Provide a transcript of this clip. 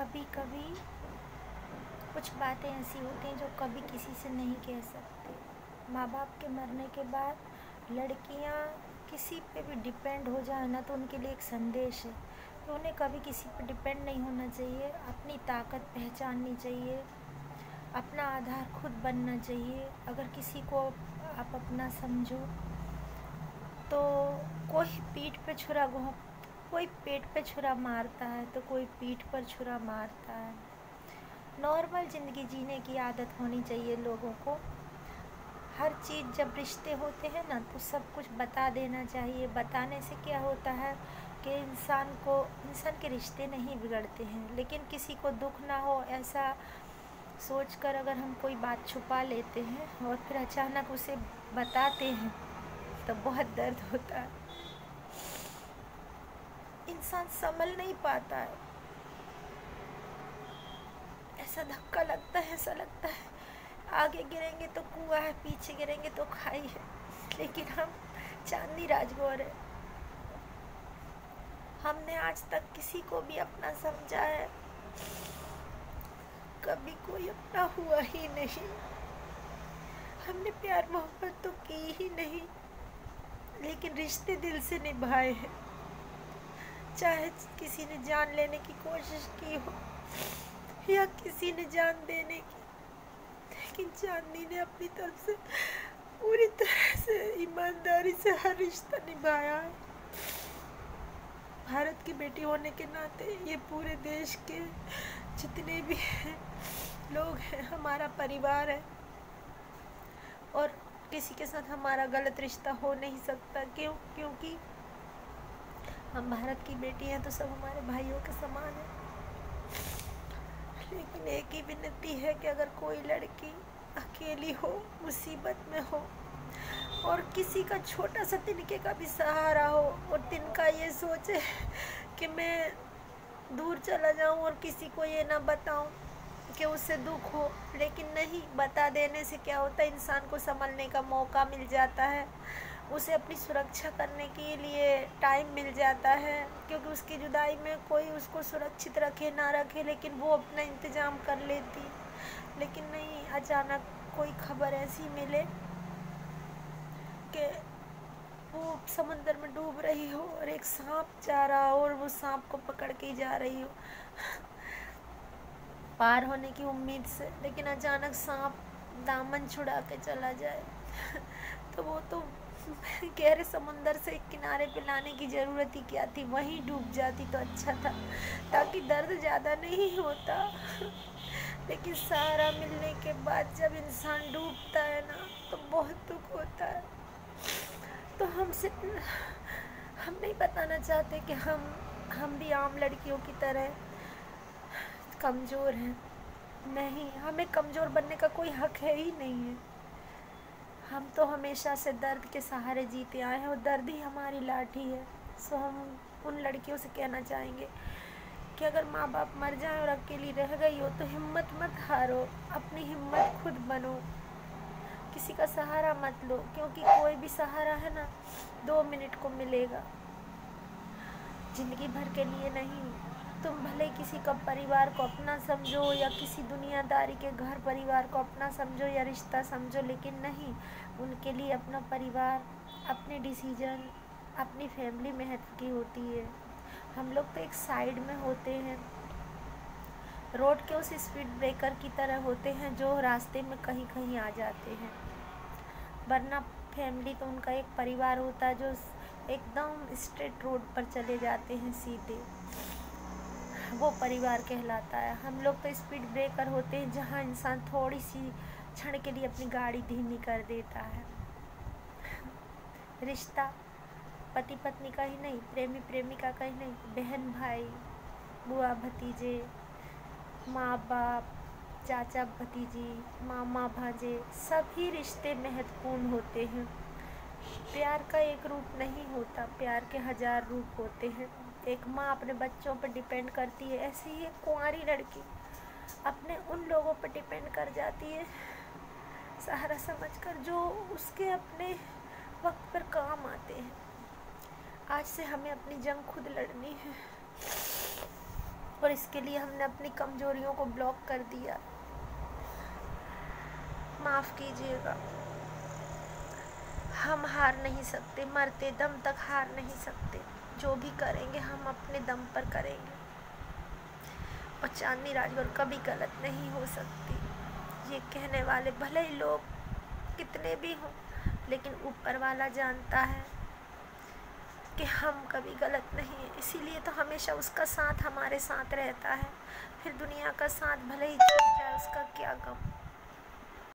कभी कभी कुछ बातें ऐसी होती हैं जो कभी किसी से नहीं कह सकते। माँ बाप के मरने के बाद लड़कियाँ किसी पे भी डिपेंड हो जाए ना, तो उनके लिए एक संदेश है कि उन्हें कभी किसी पे डिपेंड नहीं होना चाहिए, अपनी ताकत पहचाननी चाहिए, अपना आधार खुद बनना चाहिए। अगर किसी को आप अपना समझो तो कोई पीठ पे छुरा कोई पेट पे छुरा मारता है तो कोई पीठ पर छुरा मारता है। नॉर्मल ज़िंदगी जीने की आदत होनी चाहिए लोगों को। हर चीज़ जब रिश्ते होते हैं ना तो सब कुछ बता देना चाहिए। बताने से क्या होता है कि इंसान के रिश्ते नहीं बिगड़ते हैं, लेकिन किसी को दुख ना हो ऐसा सोचकर अगर हम कोई बात छुपा लेते हैं और फिर अचानक उसे बताते हैं तो बहुत दर्द होता है। इंसान संभल नहीं पाता है, ऐसा धक्का लगता है, ऐसा लगता है आगे गिरेंगे तो कुआं है, पीछे गिरेंगे तो खाई है। लेकिन हम चांदनी राजगौर है, हमने आज तक किसी को भी अपना समझा है? कभी कोई अपना हुआ ही नहीं। हमने प्यार मोहब्बत तो की ही नहीं, लेकिन रिश्ते दिल से निभाए हैं। चाहे किसी ने जान लेने की कोशिश की हो या किसी ने जान देने की, लेकिन चांदनी ने अपनी तरफ से पूरी तरह से ईमानदारी से हर रिश्ता निभाया है। भारत की बेटी होने के नाते ये पूरे देश के जितने भी लोग हैं हमारा परिवार है, और किसी के साथ हमारा गलत रिश्ता हो नहीं सकता। क्योंकि हम भारत की बेटी हैं तो सब हमारे भाइयों के समान है। लेकिन एक ही विनती है कि अगर कोई लड़की अकेली हो, मुसीबत में हो और किसी का छोटा सा तिनके का भी सहारा हो और तिनका ये सोचे कि मैं दूर चला जाऊं और किसी को ये ना बताऊं कि उससे दुख हो, लेकिन नहीं, बता देने से क्या होता है, इंसान को संभलने का मौका मिल जाता है, उसे अपनी सुरक्षा करने के लिए टाइम मिल जाता है। क्योंकि उसकी जुदाई में कोई उसको सुरक्षित रखे ना रखे, लेकिन वो अपना इंतज़ाम कर लेती। लेकिन नहीं, अचानक कोई खबर ऐसी मिले कि वो समंदर में डूब रही हो और एक सांप जा रहा हो और वो सांप को पकड़ के जा रही हो पार होने की उम्मीद से, लेकिन अचानक सांप दामन छुड़ा के चला जाए तो वो तो गहरे समुंदर से किनारे पे लाने की ज़रूरत ही क्या थी, वहीं डूब जाती तो अच्छा था, ताकि दर्द ज़्यादा नहीं होता। लेकिन सहारा मिलने के बाद जब इंसान डूबता है ना तो बहुत दुख होता है। तो हम नहीं बताना चाहते कि हम भी आम लड़कियों की तरह कमज़ोर हैं। नहीं, हमें कमज़ोर बनने का कोई हक है ही नहीं है। हम तो हमेशा से दर्द के सहारे जीते आए हैं और दर्द ही हमारी लाठी है। सो हम उन लड़कियों से कहना चाहेंगे कि अगर माँ बाप मर जाए और अकेली रह गई हो तो हिम्मत मत हारो, अपनी हिम्मत खुद बनो, किसी का सहारा मत लो। क्योंकि कोई भी सहारा है ना 2 मिनट को मिलेगा, ज़िंदगी भर के लिए नहीं। तुम भले किसी का परिवार को अपना समझो या किसी दुनियादारी के घर परिवार को अपना समझो या रिश्ता समझो, लेकिन नहीं, उनके लिए अपना परिवार, अपने डिसीजन, अपनी फैमिली महत्व की होती है। हम लोग तो एक साइड में होते हैं, रोड के उस स्पीड ब्रेकर की तरह होते हैं जो रास्ते में कहीं कहीं आ जाते हैं, वरना फैमिली तो उनका एक परिवार होता है जो एकदम स्ट्रेट रोड पर चले जाते हैं सीधे, वो परिवार कहलाता है। हम लोग तो स्पीड ब्रेकर होते हैं जहाँ इंसान थोड़ी सी क्षण के लिए अपनी गाड़ी धीमी कर देता है। रिश्ता पति पत्नी का ही नहीं, प्रेमी प्रेमिका का ही नहीं, बहन भाई, बुआ भतीजे, माँ बाप, चाचा भतीजी, मामा भांजे, सभी रिश्ते महत्वपूर्ण होते हैं। प्यार का एक रूप नहीं होता, प्यार के 1000 रूप होते हैं। एक माँ अपने बच्चों पर डिपेंड करती है, ऐसे ही एक कुंवारी लड़की अपने उन लोगों पर डिपेंड कर जाती है सहारा समझकर, जो उसके अपने वक्त पर काम आते हैं। आज से हमें अपनी जंग खुद लड़नी है। और इसके लिए हमने अपनी कमजोरियों को ब्लॉक कर दिया। माफ़ कीजिएगा। हम हार नहीं सकते, मरते दम तक हार नहीं सकते। जो भी करेंगे हम अपने दम पर करेंगे, और चांदनी राजगुरु कभी गलत नहीं हो सकती। ये कहने वाले भले ही लोग कितने भी हों, लेकिन ऊपर वाला जानता है कि हम कभी गलत नहीं हैं। इसीलिए तो हमेशा उसका साथ हमारे साथ रहता है। फिर दुनिया का साथ भले ही छूट जाए, उसका क्या गम।